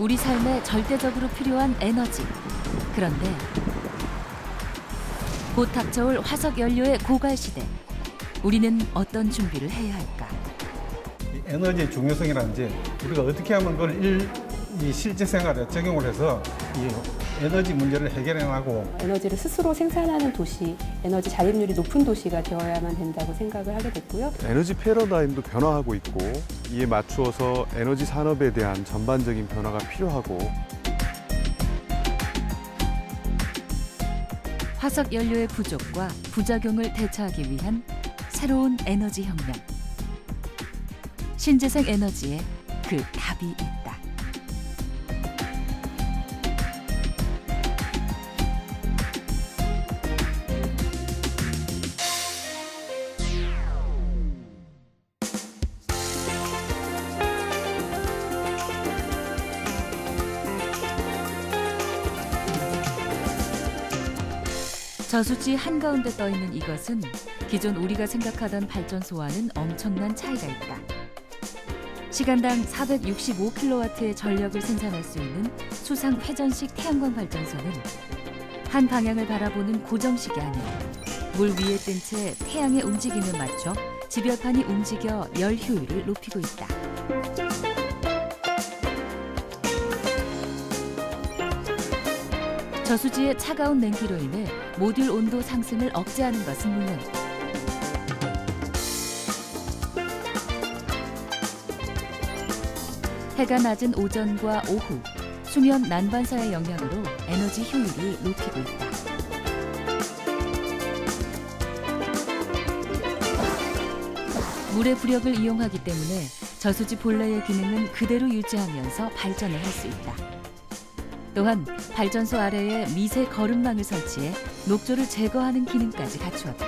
우리 삶에 절대적으로 필요한 에너지. 그런데 곧 닥쳐올 화석 연료의 고갈 시대. 우리는 어떤 준비를 해야 할까? 이 에너지의 중요성이라든지 우리가 어떻게 하면 그걸 이 실제 생활에 적용을 해서 이 에너지 문제를 해결해 나가고 에너지를 스스로 생산하는 도시, 에너지 자립률이 높은 도시가 되어야만 된다고 생각을 하게 됐고요. 에너지 패러다임도 변화하고 있고 이에 맞추어서 에너지 산업에 대한 전반적인 변화가 필요하고 화석 연료의 부족과 부작용을 대처하기 위한 새로운 에너지 혁명. 신재생 에너지에 그 답이 있다. 저수지 한가운데 떠있는 이것은 기존 우리가 생각하던 발전소와는 엄청난 차이가 있다. 시간당 465kW의 전력을 생산할 수 있는 수상 회전식 태양광 발전소는 한 방향을 바라보는 고정식이 아니라 물 위에 뜬 채 태양의 움직임에 맞춰 지별판이 움직여 열 효율을 높이고 있다. 저수지의 차가운 냉기로 인해 모듈 온도 상승을 억제하는 것은 물론 해가 낮은 오전과 오후, 수면 난반사의 영향으로 에너지 효율을 높이고 있다. 물의 부력을 이용하기 때문에 저수지 본래의 기능은 그대로 유지하면서 발전을 할 수 있다. 또한 발전소 아래에 미세 거름망을 설치해 녹조를 제거하는 기능까지 갖추었다.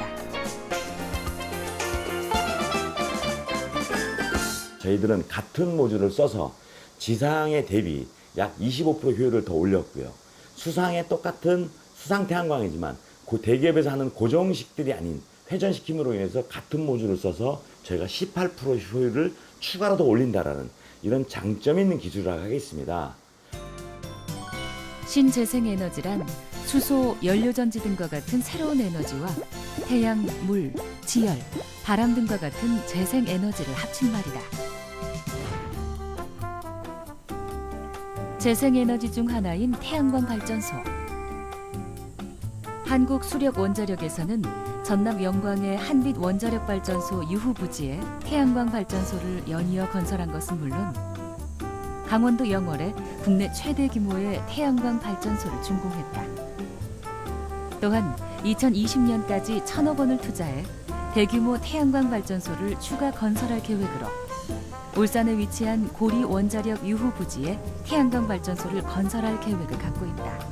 저희들은 같은 모듈을 써서 지상에 대비 약 25% 효율을 더 올렸고요. 수상에 똑같은 수상 태양광이지만 그 대기업에서 하는 고정식들이 아닌 회전식 힘으로 인해서 같은 모듈을 써서 저희가 18% 효율을 추가로 더 올린다라는 이런 장점 있는 기술이라고 하겠습니다. 신재생에너지란 수소, 연료전지 등과 같은 새로운 에너지와 태양, 물, 지열, 바람 등과 같은 재생에너지를 합친 말이다. 재생에너지 중 하나인 태양광 발전소. 한국수력원자력에서는 전남 영광의 한빛 원자력 발전소 유후 부지에 태양광 발전소를 연이어 건설한 것은 물론 강원도 영월에 국내 최대 규모의 태양광 발전소를 준공했다. 또한 2020년까지 1,000억 원을 투자해 대규모 태양광 발전소를 추가 건설할 계획으로 울산에 위치한 고리 원자력 유후 부지에 태양광 발전소를 건설할 계획을 갖고 있다.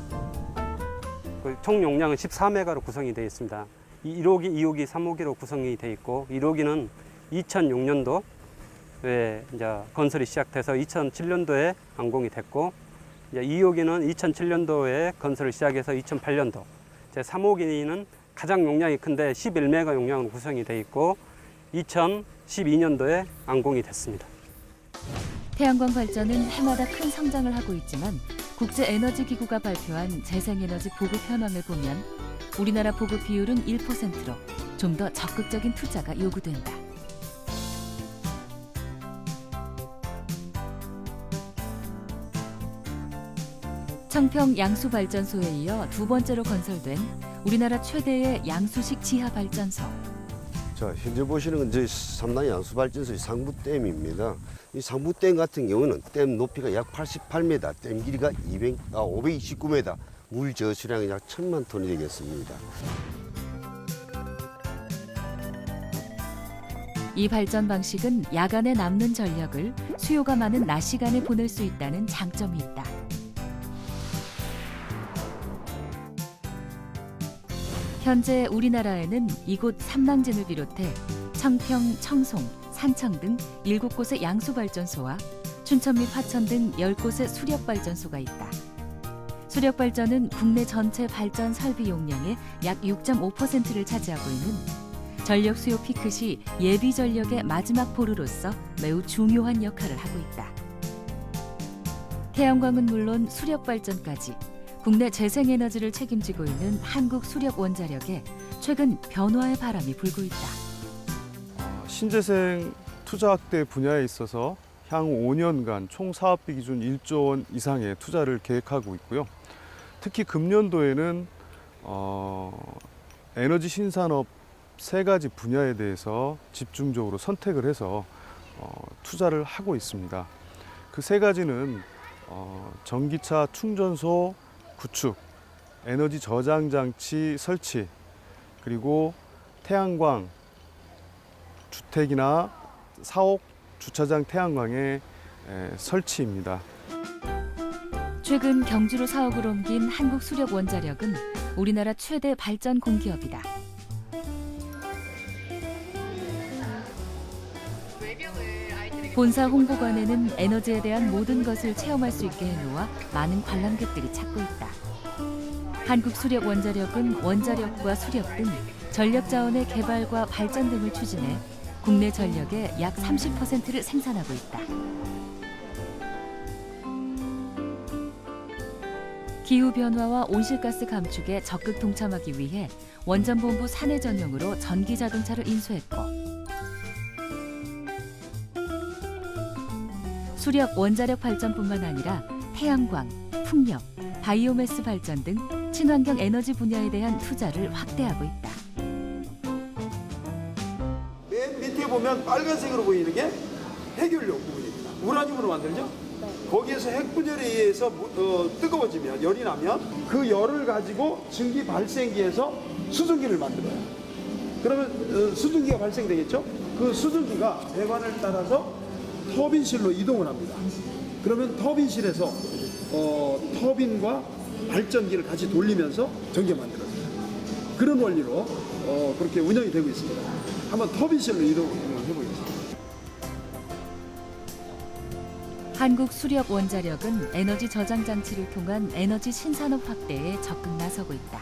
총 용량은 14메가로 구성이 되어 있습니다. 1호기, 2호기, 3호기로 구성이 되어 있고 1호기는 2006년도 이제 건설이 시작돼서 2007년도에 완공이 됐고, 이제 2호기는 2007년도에 건설을 시작해서 2008년도, 이제 3호기는 가장 용량이 큰데 11메가 용량으로 구성이 되어 있고 2012년도에 완공이 됐습니다. 태양광 발전은 해마다 큰 성장을 하고 있지만 국제에너지기구가 발표한 재생에너지 보급 현황을 보면 우리나라 보급 비율은 1%로 좀 더 적극적인 투자가 요구된다. 청평 양수발전소에 이어 두 번째로 건설된 우리나라 최대의 양수식 지하발전소. 자, 현재 보시는 건 저희 삼단 양수발전소의 상부댐입니다. 이 상부댐 같은 경우는 댐 높이가 약 88m, 댐 길이가 529m, 물 저수량이 약 1,000만 톤이 되겠습니다. 이 발전 방식은 야간에 남는 전력을 수요가 많은 낮 시간에 보낼 수 있다는 장점이 있다. 현재 우리나라에는 이곳 삼랑진을 비롯해 청평, 청송, 산청 등 7곳의 양수발전소와 춘천 및 화천 등 10곳의 수력발전소가 있다. 수력발전은 국내 전체 발전 설비 용량의 약 6.5%를 차지하고 있는 전력 수요 피크 시 예비 전력의 마지막 보루로서 매우 중요한 역할을 하고 있다. 태양광은 물론 수력 발전까지 국내 재생에너지를 책임지고 있는 한국수력원자력에 최근 변화의 바람이 불고 있다. 신재생 투자 확대 분야에 있어서 향후 5년간 총 사업비 기준 1조 원 이상의 투자를 계획하고 있고요. 특히 금년도에는 에너지 신산업 3가지 분야에 대해서 집중적으로 선택을 해서 투자를 하고 있습니다. 그 3가지는 전기차 충전소 구축, 에너지 저장 장치 설치, 그리고 태양광 주택이나 사옥 주차장 태양광의 설치입니다. 최근 경주로 사옥을 옮긴 한국수력원자력은 우리나라 최대 발전 공기업이다. 본사 홍보관에는 에너지에 대한 모든 것을 체험할 수 있게 해놓아 많은 관람객들이 찾고 있다. 한국수력원자력은 원자력과 수력 등 전력 자원의 개발과 발전 등을 추진해 국내 전력의 약 30%를 생산하고 있다. 기후변화와 온실가스 감축에 적극 동참하기 위해 원전본부 사내 전용으로 전기자동차를 인수했고 수력 원자력 발전뿐만 아니라 태양광, 풍력, 바이오매스 발전 등 친환경 에너지 분야에 대한 투자를 확대하고 있다. 맨 밑에 보면 빨간색으로 보이는 게 핵연료 부분입니다. 우라늄으로 만들죠? 거기에서 핵분열에 의해서 뜨거워지면, 열이 나면 그 열을 가지고 증기 발생기에서 수증기를 만들어요. 그러면 수증기가 발생되겠죠? 그 수증기가 배관을 따라서 터빈실로 이동을 합니다. 그러면 터빈실에서 터빈과 발전기를 같이 돌리면서 전기가 만들어져요. 그런 원리로 그렇게 운영이 되고 있습니다. 한번 터빈실로 이동을 해보겠습니다. 한국수력원자력은 에너지 저장 장치를 통한 에너지 신산업 확대에 적극 나서고 있다.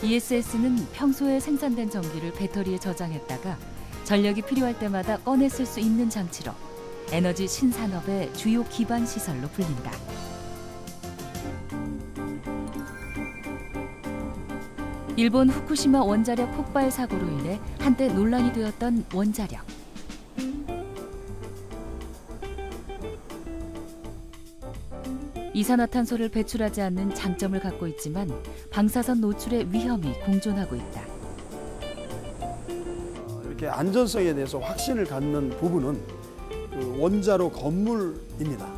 ESS는 평소에 생산된 전기를 배터리에 저장했다가 전력이 필요할 때마다 꺼내 쓸 수 있는 장치로 에너지 신산업의 주요 기반 시설로 불린다. 일본 후쿠시마 원자력 폭발 사고로 인해 한때 논란이 되었던 원자력. 이산화탄소를 배출하지 않는 장점을 갖고 있지만 방사선 노출의 위험이 공존하고 있다. 이렇게 안전성에 대해서 확신을 갖는 부분은 그 원자로 건물입니다.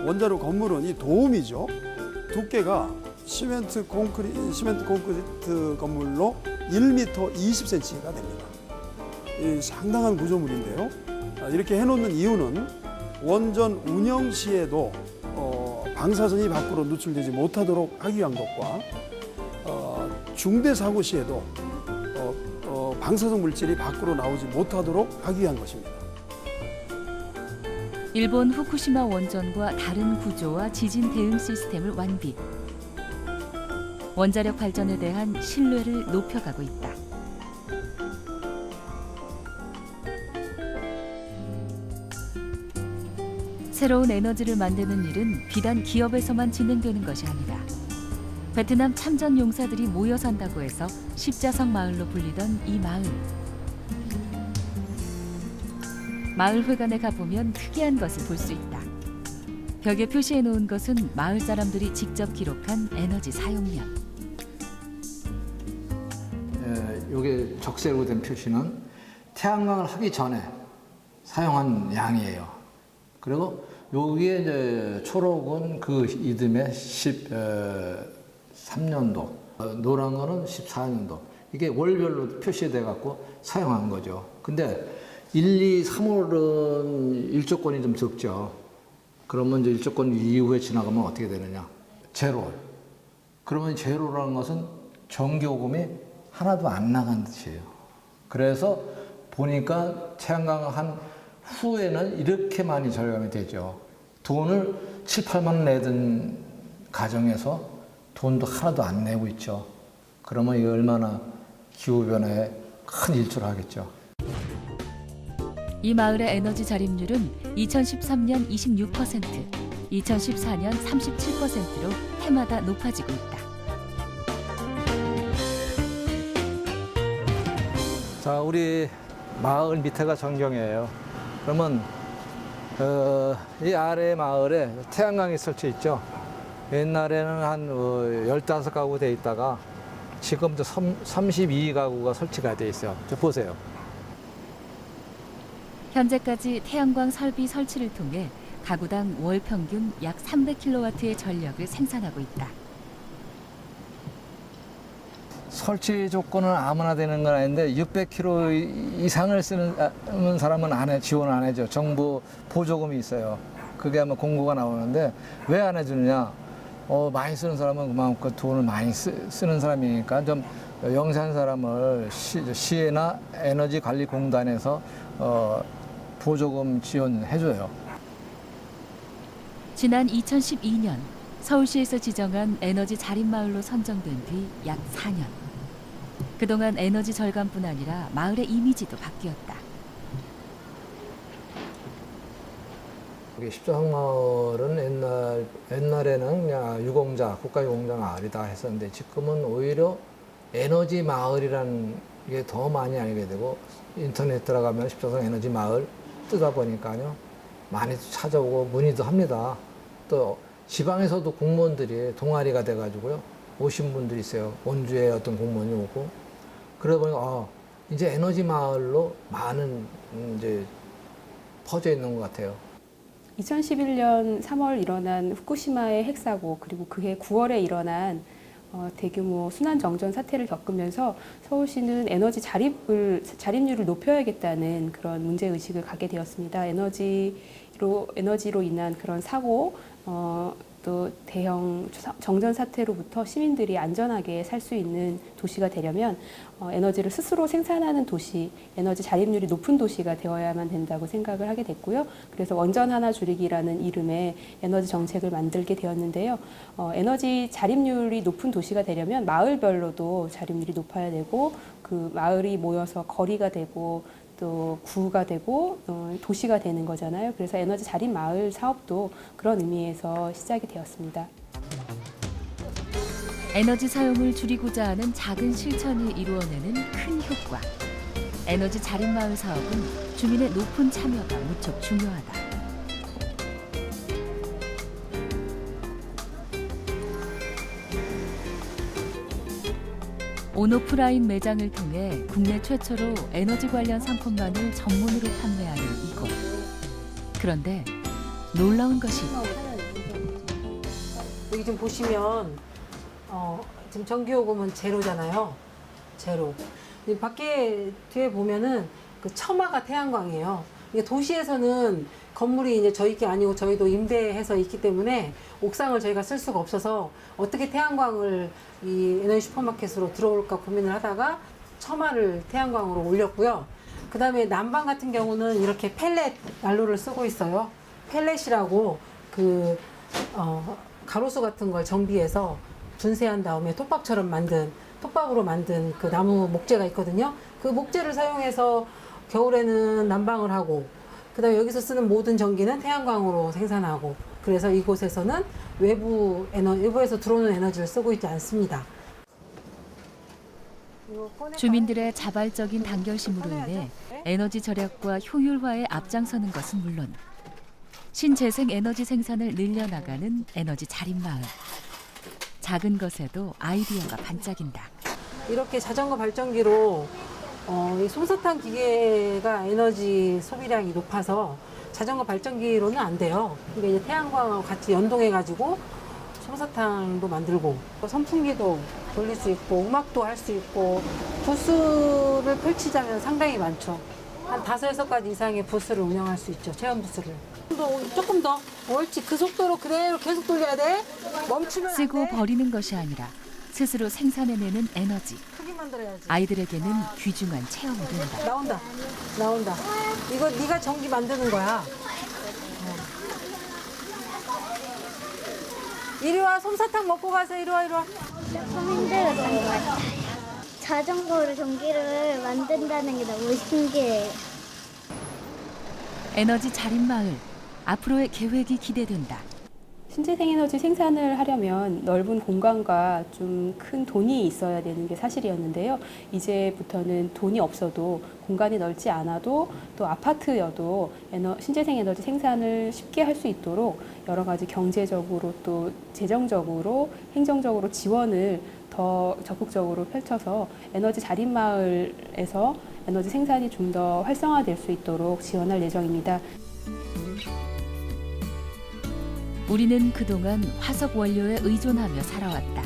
원자로 건물은 이 도움이죠. 두께가 시멘트 콘크리트 건물로 1m 20cm가 됩니다. 이 상당한 구조물인데요. 이렇게 해놓는 이유는 원전 운영 시에도 방사선이 밖으로 누출되지 못하도록 하기 위한 것과 중대 사고 시에도 방사성 물질이 밖으로 나오지 못하도록 하기 위한 것입니다. 일본 후쿠시마 원전과 다른 구조와 지진 대응 시스템을 완비. 원자력 발전에 대한 신뢰를 높여가고 있다. 새로운 에너지를 만드는 일은 비단 기업에서만 진행되는 것이 아니다. 베트남 참전 용사들이 모여 산다고 해서 십자성 마을로 불리던 이 마을. 마을 회관에 가보면 특이한 것을 볼 수 있다. 벽에 표시해 놓은 것은 마을 사람들이 직접 기록한 에너지 사용량. 이게 적세로 된 표시는 태양광을 하기 전에 사용한 양이에요. 그리고 여기에 이제 초록은 그 이듬해 13년도, 노란 거는 14년도. 이게 월별로 표시돼 갖고 사용한 거죠. 근데 1, 2, 3월은 일조권이 좀 적죠. 그러면 이제 일조권 이후에 지나가면 어떻게 되느냐? 제로. 그러면 제로라는 것은 전기요금이 하나도 안 나간 뜻이에요. 그래서 보니까 태양광 한 후에는 이렇게 많이 절감이 되죠. 돈을 7, 8만 원 내던 가정에서 돈도 하나도 안 내고 있죠. 그러면 이게 얼마나 기후변화에 큰 일조를 하겠죠. 이 마을의 에너지 자립률은 2013년 26%, 2014년 37%로 해마다 높아지고 있다. 자, 우리 마을 밑에가 전경이에요. 그러면 이 아래 마을에 태양광이 설치 있죠. 옛날에는 한 15가구 돼 있다가 지금 32가구가 설치가 돼 있어요. 저 보세요. 현재까지 태양광 설비 설치를 통해 가구당 월 평균 약 300kW의 전력을 생산하고 있다. 설치 조건은 아무나 되는 건 아닌데 600kW 이상을 쓰는 사람은 지원을 안 해줘. 정부 보조금이 있어요. 그게 아마 공고가 나오는데 왜 안 해주느냐? 많이 쓰는 사람은 그만큼 돈을 많이 쓰는 사람이니까 좀 영세한 사람을 시나 에너지관리공단에서 보조금 지원해줘요. 지난 2012년 서울시에서 지정한 에너지 자립마을로 선정된 뒤 약 4년. 그동안 에너지 절감뿐 아니라 마을의 이미지도 바뀌었다. 여기 십자성마을은 옛날에는 그냥 유공자, 국가유공자 마을이다 했었는데 지금은 오히려 에너지 마을이라는 게 더 많이 알게 되고 인터넷 들어가면 십자성 에너지 마을 뜨다 보니까요. 많이 찾아오고 문의도 합니다. 또 지방에서도 공무원들이 동아리가 돼가지고요. 오신 분들이 있어요. 원주에 어떤 공무원이 오고. 그러다 보니까 이제 에너지 마을로 많은 이제 퍼져 있는 것 같아요. 2011년 3월 일어난 후쿠시마의 핵사고 그리고 그해 9월에 일어난 대규모 순환정전 사태를 겪으면서 서울시는 에너지 자립률을 높여야겠다는 그런 문제의식을 갖게 되었습니다. 에너지로 인한 그런 사고, 또 대형 정전 사태로부터 시민들이 안전하게 살 수 있는 도시가 되려면 에너지를 스스로 생산하는 도시, 에너지 자립률이 높은 도시가 되어야만 된다고 생각을 하게 됐고요. 그래서 원전 하나 줄이기라는 이름의 에너지 정책을 만들게 되었는데요. 에너지 자립률이 높은 도시가 되려면 마을별로도 자립률이 높아야 되고 그 마을이 모여서 거리가 되고 또 구가 되고 도시가 되는 거잖아요. 그래서 에너지 자립 마을 사업도 그런 의미에서 시작이 되었습니다. 에너지 사용을 줄이고자 하는 작은 실천이 이루어내는 큰 효과. 에너지 자립 마을 사업은 주민의 높은 참여가 무척 중요하다. 온오프라인 매장을 통해 국내 최초로 에너지 관련 상품만을 전문으로 판매하는 이곳. 그런데 놀라운 것이 여기 좀 보시면 지금 전기요금은 제로잖아요. 제로. 밖에 뒤에 보면은 그 처마가 태양광이에요. 이게 도시에서는 건물이 이제 저희 게 아니고 저희도 임대해서 있기 때문에 옥상을 저희가 쓸 수가 없어서 어떻게 태양광을 이 에너지 슈퍼마켓으로 들어올까 고민을 하다가 처마를 태양광으로 올렸고요. 그 다음에 난방 같은 경우는 이렇게 펠렛 난로를 쓰고 있어요. 펠렛이라고 가로수 같은 걸 정비해서 분쇄한 다음에 톱밥으로 만든 그 나무 목재가 있거든요. 그 목재를 사용해서 겨울에는 난방을 하고 그다음에 여기서 쓰는 모든 전기는 태양광으로 생산하고 그래서 이곳에서는 외부에서 들어오는 에너지를 쓰고 있지 않습니다. 주민들의 자발적인 단결심으로 인해 에너지 절약과 효율화에 앞장서는 것은 물론 신재생 에너지 생산을 늘려나가는 에너지 자립마을. 작은 것에도 아이디어가 반짝인다. 이렇게 자전거 발전기로 이 솜사탕 기계가 에너지 소비량이 높아서 자전거 발전기로는 안 돼요. 근데 이제 태양광하고 같이 연동해가지고 솜사탕도 만들고 선풍기도 돌릴 수 있고 음악도 할 수 있고 부스를 펼치자면 상당히 많죠. 한 5-6가지 이상의 부스를 운영할 수 있죠. 체험 부스를. 조금 더 옳지. 그 속도로 그대로 계속 돌려야 돼. 멈추면 쓰고 버리는 것이 아니라 스스로 생산해내는 에너지. 크게 만들어야지. 아이들에게는 귀중한 체험이 된다. 나온다. 이거 네가 전기 만드는 거야. 이리 와, 솜사탕 먹고 가서 이리 와. 좀 힘들었던 것 같아요. 자전거로 전기를 만든다는 게 너무 신기해요. 에너지 자립마을. 앞으로의 계획이 기대된다. 신재생 에너지 생산을 하려면 넓은 공간과 좀 큰 돈이 있어야 되는 게 사실이었는데요. 이제부터는 돈이 없어도 공간이 넓지 않아도 또 아파트여도 신재생 에너지 생산을 쉽게 할 수 있도록 여러 가지 경제적으로 또 재정적으로 행정적으로 지원을 더 적극적으로 펼쳐서 에너지 자립마을에서 에너지 생산이 좀 더 활성화될 수 있도록 지원할 예정입니다. 우리는 그동안 화석 원료에 의존하며 살아왔다.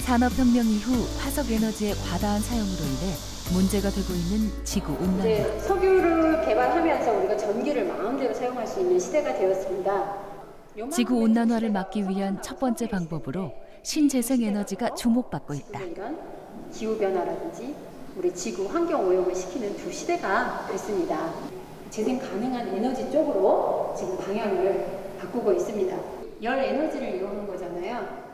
산업혁명 이후 화석 에너지의 과다한 사용으로 인해 문제가 되고 있는 지구 온난화. 이제 석유를 개발하면서 우리가 전기를 마음대로 사용할 수 있는 시대가 되었습니다. 지구 온난화를 막기 위한 첫 번째 방법으로 신재생 에너지가 주목받고 있다. 이런 기후 변화라든지 우리 지구 환경 오염을 시키는 두 시대가 됐습니다. 재생 가능한 에너지 쪽으로 지금 방향을 바꾸고 있습니다. 열 에너지를 이용한 거잖아요.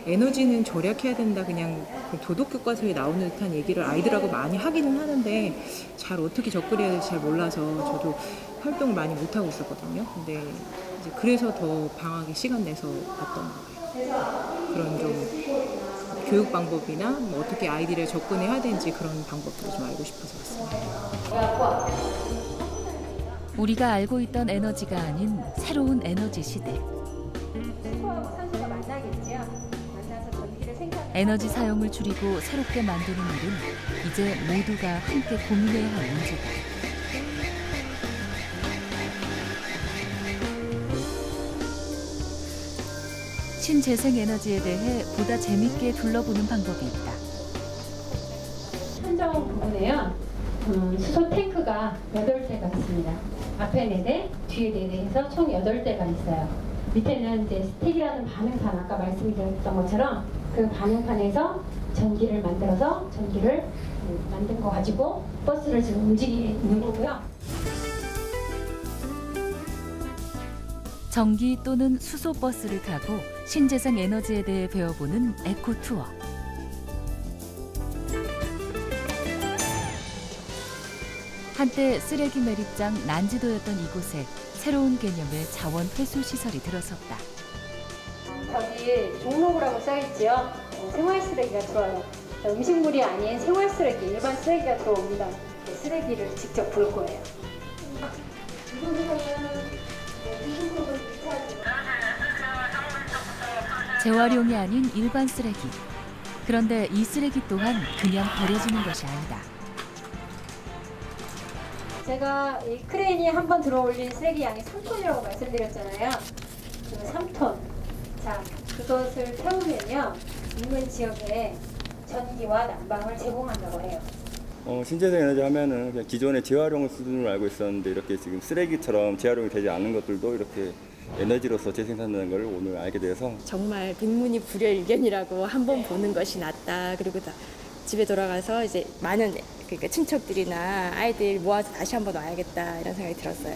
에너지는 절약해야 된다, 그냥 도덕 교과서에 나오는 듯한 얘기를 아이들하고 많이 하기는 하는데 잘 어떻게 접근해야 될지 잘 몰라서 저도 활동을 많이 못 하고 있었거든요. 근데 이제 그래서 더 방학에 시간 내서 봤던 거예요. 그런 좀 교육 방법이나 뭐 어떻게 아이들에 접근해야 되는지 그런 방법들을 좀 알고 싶어서 왔습니다. 우리가 알고 있던 에너지가 아닌 새로운 에너지 시대. 수소하고 산소가 만나겠죠. 만나서 전기를 생산. 에너지 사용을 줄이고 새롭게 만드는 일은 이제 모두가 함께 고민해야 할 문제다. 신재생 에너지에 대해 보다 재밌게 둘러보는 방법이 있다. 한정 부분에요. 수소 탱크가 8대가 있습니다. 앞에 4대, 뒤에 4대 해서 총 8대가 있어요. 밑에는 이제 스택이라는 반응판, 아까 말씀드렸던 것처럼 그 반응판에서 전기를 만들어서 전기를 만든 거 가지고 버스를 지금 움직이는 거고요. 전기 또는 수소 버스를 타고 신재생 에너지에 대해 배워보는 에코 투어. 한때 쓰레기 매립장 난지도였던 이곳에 새로운 개념의 자원 회수 시설이 들어섰다. 저기 종로구라고 써있지요. 생활 쓰레기가 들어와요. 음식물이 아닌 생활 쓰레기, 일반 쓰레기가 들어옵니다. 쓰레기를 직접 볼 거예요. 재활용이 아닌 일반 쓰레기. 그런데 이 쓰레기 또한 그냥 버려지는 것이 아니다. 제가 이 크레인이 한번 들어올린 쓰레기 양이 3톤이라고 말씀드렸잖아요. 그 3톤. 자, 그것을 태우면요. 인근 지역에 전기와 난방을 제공한다고 해요. 신재생 에너지 하면은 그냥 기존의 재활용 수준으로 알고 있었는데 이렇게 지금 쓰레기처럼 재활용이 되지 않는 것들도 이렇게 에너지로서 재생산되는 걸 오늘 알게 돼서 정말 빅문이 불여일견이라고 한번 보는 것이 낫다. 그리고 집에 돌아가서 이제 많은 그러니까 친척들이나 아이들 모아서 다시 한번 와야겠다 이런 생각이 들었어요.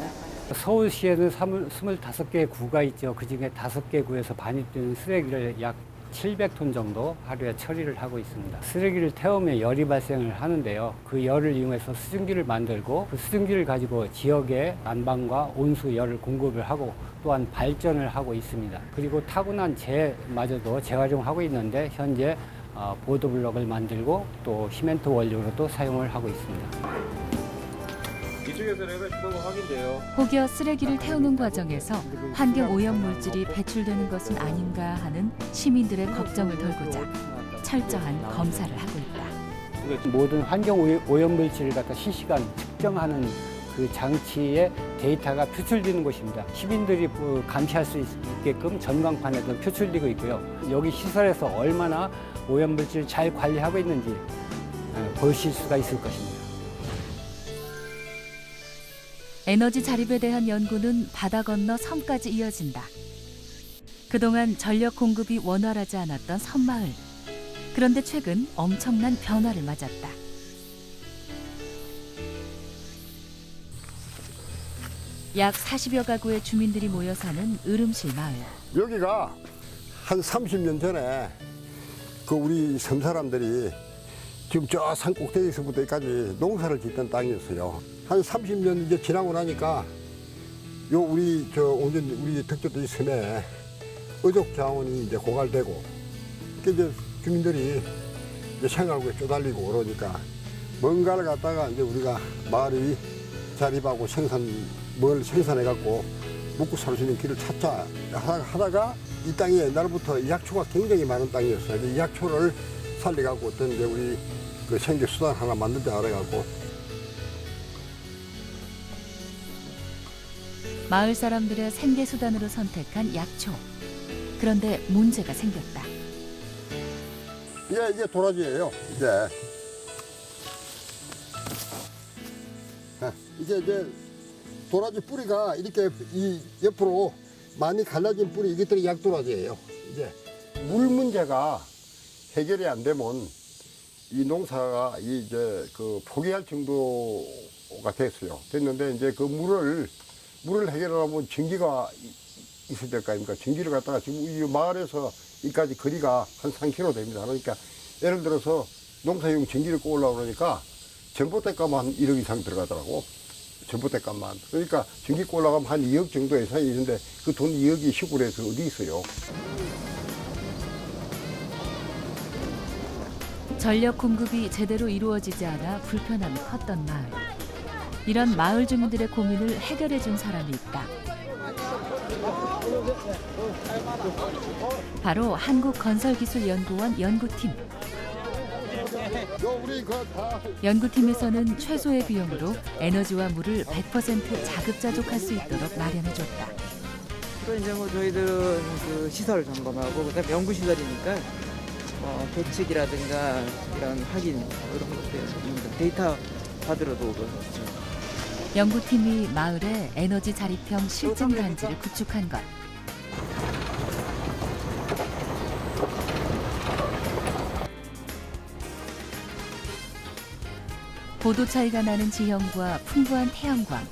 서울시에는 25개의 구가 있죠. 그중에 5개 구에서 반입되는 쓰레기를 약 700톤 정도 하루에 처리를 하고 있습니다. 쓰레기를 태우면 열이 발생을 하는데요. 그 열을 이용해서 수증기를 만들고 그 수증기를 가지고 지역에 난방과 온수 열을 공급을 하고 또한 발전을 하고 있습니다. 그리고 타고난 재마저도 재활용하고 있는데 현재 보도블럭을 만들고 또 시멘트 원료로도 사용을 하고 있습니다. 이쪽에서 내가 주는 거 확인돼요. 혹여 쓰레기를 태우는 과정에서 환경 오염 물질이 배출되는 것은 아닌가 하는 시민들의 걱정을 덜고자 철저한 검사를 하고 있다. 모든 환경 오염 물질을 갖다 실시간 측정하는 그 장치의 데이터가 표출되는 곳입니다. 시민들이 감시할 수 있게끔 전광판에도 표출되고 있고요. 여기 시설에서 얼마나 오염 물질을 잘 관리하고 있는지 보실 수가 있을 것입니다. 에너지 자립에 대한 연구는 바다 건너 섬까지 이어진다. 그동안 전력 공급이 원활하지 않았던 섬마을. 그런데 최근 엄청난 변화를 맞았다. 약 40여 가구의 주민들이 모여 사는 으름실 마을. 여기가 한 30년 전에 그 우리 섬 사람들이 지금 저 산 꼭대기에서부터 여기까지 농사를 짓던 땅이었어요. 한 30년 이제 지나고 나니까 요 우리 덕저도 섬에 어족 자원이 이제 고갈되고 이제 주민들이 이제 생활고에 쪼달리고 그러니까 뭔가를 갖다가 이제 우리가 마을이 자립하고 뭘 생산해갖고 먹고 살 수 있는 길을 찾자 하다가 이 땅이 옛날부터 약초가 굉장히 많은 땅이었어요. 이 약초를 살려갖고 어떤 이제 우리 그 생계 수단 하나 만들자 알아갖고 마을 사람들의 생계 수단으로 선택한 약초. 그런데 문제가 생겼다. 이게 도라지예요. 이제 도라지 뿌리가 이렇게 이 옆으로 많이 갈라진 뿌리 이것들이 약도라지예요. 이제 물 문제가 해결이 안 되면 이 농사가 이제 그 포기할 정도가 됐는데 이제 그 물을 해결하려면 전기가 있어야 될 거 아닙니까? 전기를 갖다가 지금 이 마을에서 이까지 거리가 한 3km 됩니다. 그러니까 예를 들어서 농사용 전기를 꼬으려고 그러니까 전봇대값만 한 1억 이상 들어가더라고. 전봇대값만. 그러니까 전기 꼬으려고 하면 한 2억 정도 예산이 있는데 그 돈 2억이 시골에서 어디 있어요? 전력 공급이 제대로 이루어지지 않아 불편함이 컸던 마을. 이런 마을 주민들의 고민을 해결해 준 사람이 있다. 바로 한국건설기술연구원 연구팀. 연구팀에서는 최소의 비용으로 에너지와 물을 100% 자급자족할 수 있도록 마련해줬다. 또 이제 뭐 저희들은 그 시설 점검하고 그다음 연구 시설이니까 계측이라든가 이런 확인 이런 것들 데이터 받으러도 그렇죠. 연구팀이 마을에 에너지 자립형 실증 단지를 구축한 것. 고도 차이가 나는 지형과 풍부한 태양광,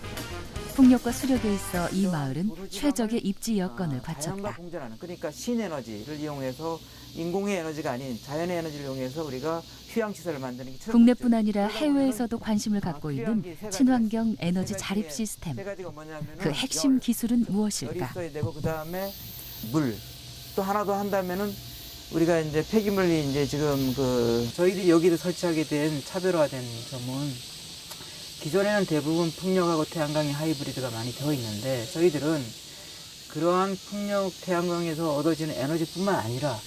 풍력과 수력에 있어 이 마을은 최적의 입지 여건을 갖췄다. 그러니까 신에너지를 이용해서 인공의 에너지가 아닌 자연의 에너지를 이용해서 우리가 휴양시설을 만드는 게 국내뿐 아니라 해외에서도 관심을 갖고 있는 친환경 에너지 자립 시스템. 그 핵심 기술은 무엇일까? 그다음에 물. 또 하나 더 한다면은 우리가 이제 폐기물이 이제 지금 저희들이 여기를 설치하게 된 차별화된 점은 기존에는 대부분 풍력하고 태양광의 하이브리드가 많이 되어 있는데 저희들은 그러한 풍력 태양광에서 얻어지는 에너지뿐만 아니라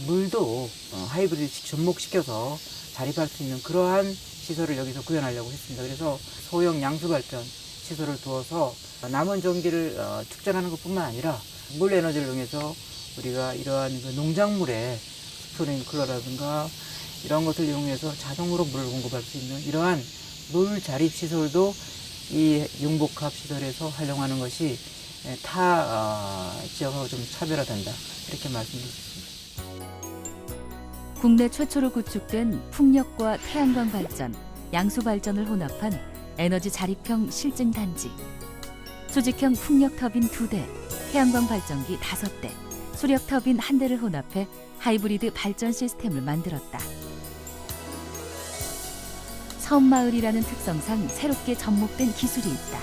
물도 하이브리드 접목시켜서 자립할 수 있는 그러한 시설을 여기서 구현하려고 했습니다. 그래서 소형 양수발전 시설을 두어서 남은 전기를 축전하는 것뿐만 아니라 물 에너지를 이용해서 우리가 이러한 농작물에 스프링클러라든가 이런 것을 이용해서 자동으로 물을 공급할 수 있는 이러한 물 자립 시설도 이 융복합 시설에서 활용하는 것이 타 지역하고 좀 차별화된다 이렇게 말씀드리겠습니다. 국내 최초로 구축된 풍력과 태양광 발전, 양수 발전을 혼합한 에너지 자립형 실증 단지. 수직형 풍력 터빈 2대, 태양광 발전기 5대, 수력 터빈 1대를 혼합해 하이브리드 발전 시스템을 만들었다. 섬마을이라는 특성상 새롭게 접목된 기술이 있다.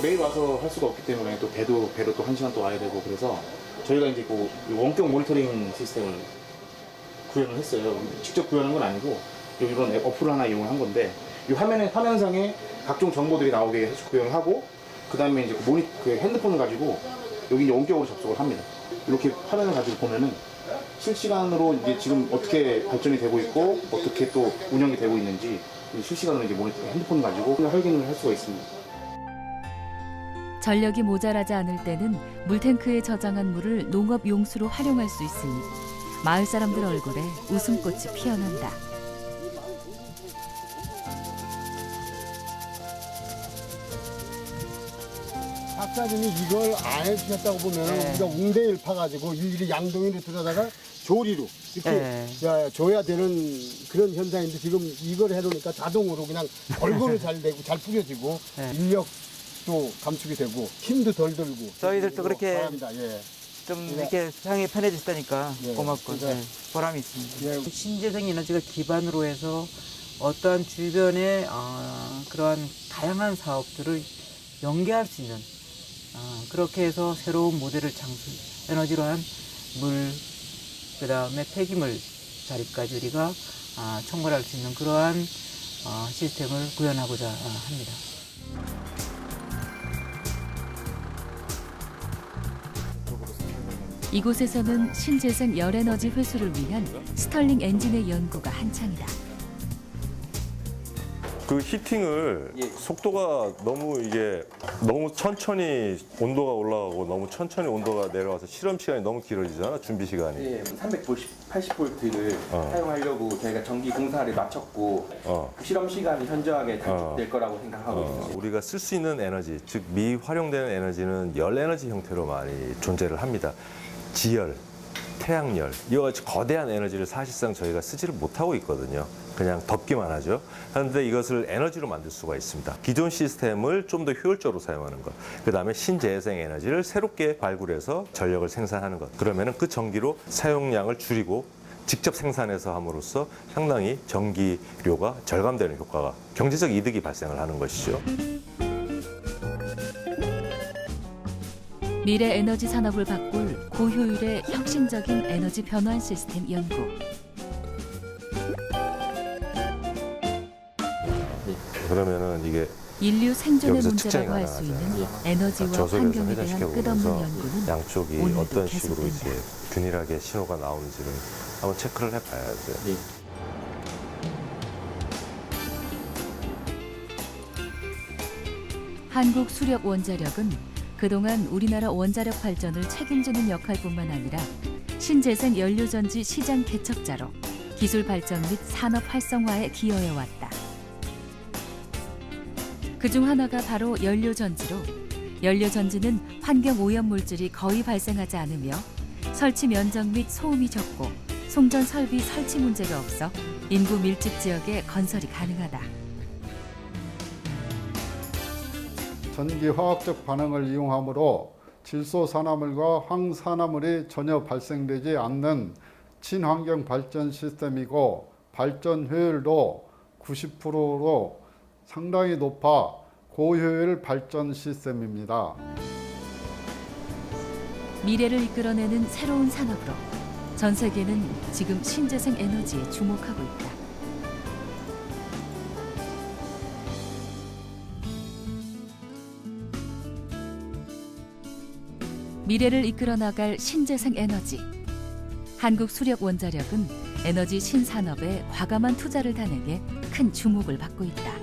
매일 와서 할 수가 없기 때문에 또 배로 또 1시간 또 와야 되고 그래서 저희가 이제 그 원격 모니터링 시스템을 구현을 했어요. 직접 구현한 건 아니고 이런 어플을 하나 이용을 한 건데 이 화면상에 각종 정보들이 나오게 해서 구현을 하고 그 다음에 이제 그 핸드폰을 가지고 여기 이제 원격으로 접속을 합니다. 이렇게 화면을 가지고 보면은 실시간으로 이제 지금 어떻게 발전이 되고 있고 어떻게 또 운영이 되고 있는지 실시간으로 이제 핸드폰 가지고 확인을 할 수가 있습니다. 전력이 모자라지 않을 때는 물탱크에 저장한 물을 농업 용수로 활용할 수 있으니 마을 사람들 얼굴에 웃음꽃이 피어난다. 박사님이 이걸 안 해주셨다고 보면 우리가 웅대일 파가지고 일일이 양동이를 들여다가 조리로 이렇게 줘야 되는 그런 현상인데 지금 이걸 해놓으니까 자동으로 그냥 골고루 잘 되고 잘 뿌려지고 인력도 감축이 되고 힘도 덜 들고 저희들도 그렇게 바랍니다. 좀 이렇게 사용이 편해졌다니까 고맙고 보람이 있습니다. 신재생 에너지가 기반으로 해서 어떠한 주변의 그러한 다양한 사업들을 연계할 수 있는 그렇게 해서 새로운 모델을 에너지로 한 물, 그 다음에 폐기물 자립까지 우리가 총괄할 수 있는 그러한 시스템을 구현하고자 합니다. 이곳에서는 신재생 열에너지 회수를 위한 스털링 엔진의 연구가 한창이다. 그 히팅을 속도가 너무 천천히 온도가 올라가고 너무 천천히 온도가 내려와서 실험 시간이 너무 길어지잖아, 준비 시간이. 예, 380V를 사용하려고 저희가 전기 공사를 마쳤고 그 실험 시간이 현저하게 단축될 거라고 생각하고 있습니다. 우리가 쓸 수 있는 에너지, 즉 미활용되는 에너지는 열 에너지 형태로 많이 존재를 합니다. 지열, 태양열, 이와 같이 거대한 에너지를 사실상 저희가 쓰지를 못하고 있거든요. 그냥 덮기만 하죠. 그런데 이것을 에너지로 만들 수가 있습니다. 기존 시스템을 좀 더 효율적으로 사용하는 것, 그 다음에 신재생 에너지를 새롭게 발굴해서 전력을 생산하는 것. 그러면 그 전기로 사용량을 줄이고 직접 생산해서 함으로써 상당히 전기료가 절감되는 효과가, 경제적 이득이 발생을 하는 것이죠. 미래 에너지 산업을 바꿀 고효율의 혁신적인 에너지 변환 시스템 연구. 그러면은 이게 인류 생존의 여기서 문제라고 측정이 할 수 있는 가능하잖아요. 에너지와 저속에서 환경에 대한 회전시켜 끝없는 보면서 연구는 양쪽이 오늘도 어떤 식으로 계속된다. 이제 균일하게 신호가 나오는지를 한번 체크를 해봐야죠. 한국수력원자력은 그동안 우리나라 원자력 발전을 책임지는 역할뿐만 아니라 신재생 연료전지 시장 개척자로 기술 발전 및 산업 활성화에 기여해왔다. 그중 하나가 바로 연료전지로, 연료전지는 환경 오염 물질이 거의 발생하지 않으며 설치 면적 및 소음이 적고 송전 설비 설치 문제가 없어 인구 밀집 지역에 건설이 가능하다. 전기 화학적 반응을 이용하므로 질소 산화물과 황산화물이 전혀 발생되지 않는 친환경 발전 시스템이고 발전 효율도 90%로 상당히 높아 고효율 발전 시스템입니다. 미래를 이끌어내는 새로운 산업으로 전 세계는 지금 신재생 에너지에 주목하고 있다. 미래를 이끌어 나갈 신재생 에너지. 한국수력원자력은 에너지 신산업에 과감한 투자를 단행해 큰 주목을 받고 있다.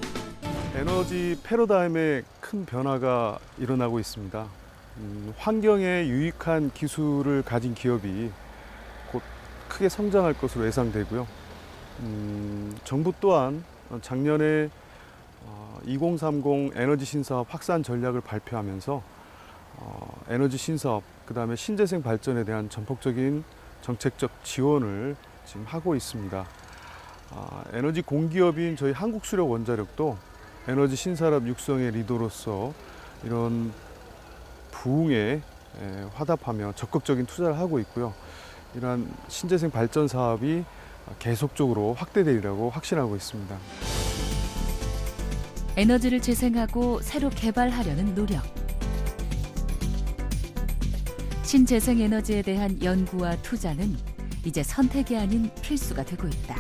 에너지 패러다임에 큰 변화가 일어나고 있습니다. 환경에 유익한 기술을 가진 기업이 곧 크게 성장할 것으로 예상되고요. 정부 또한 작년에 2030 에너지 신사업 확산 전략을 발표하면서 에너지 신사업, 그다음에 신재생 발전에 대한 전폭적인 정책적 지원을 지금 하고 있습니다. 에너지 공기업인 저희 한국수력원자력도 에너지 신산업 육성의 리더로서 이런 부흥에 화답하며 적극적인 투자를 하고 있고요. 이러한 신재생 발전 사업이 계속적으로 확대되리라고 확신하고 있습니다. 에너지를 재생하고 새로 개발하려는 노력. 신재생 에너지에 대한 연구와 투자는 이제 선택이 아닌 필수가 되고 있다.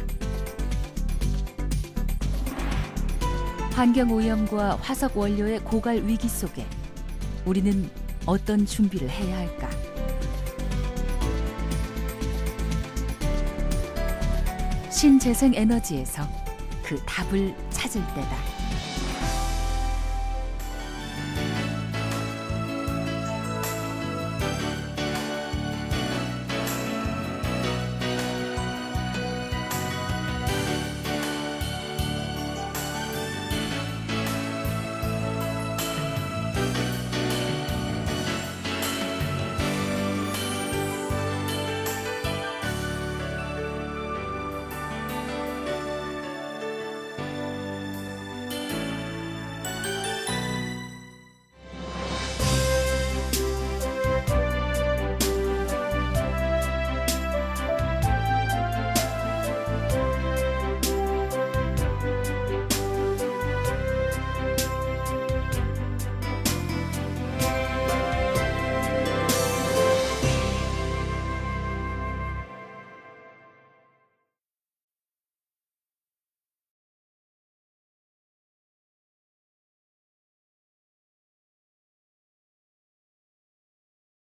환경 오염과 화석 원료의 고갈 위기 속에 우리는 어떤 준비를 해야 할까? 신재생 에너지에서 그 답을 찾을 때다.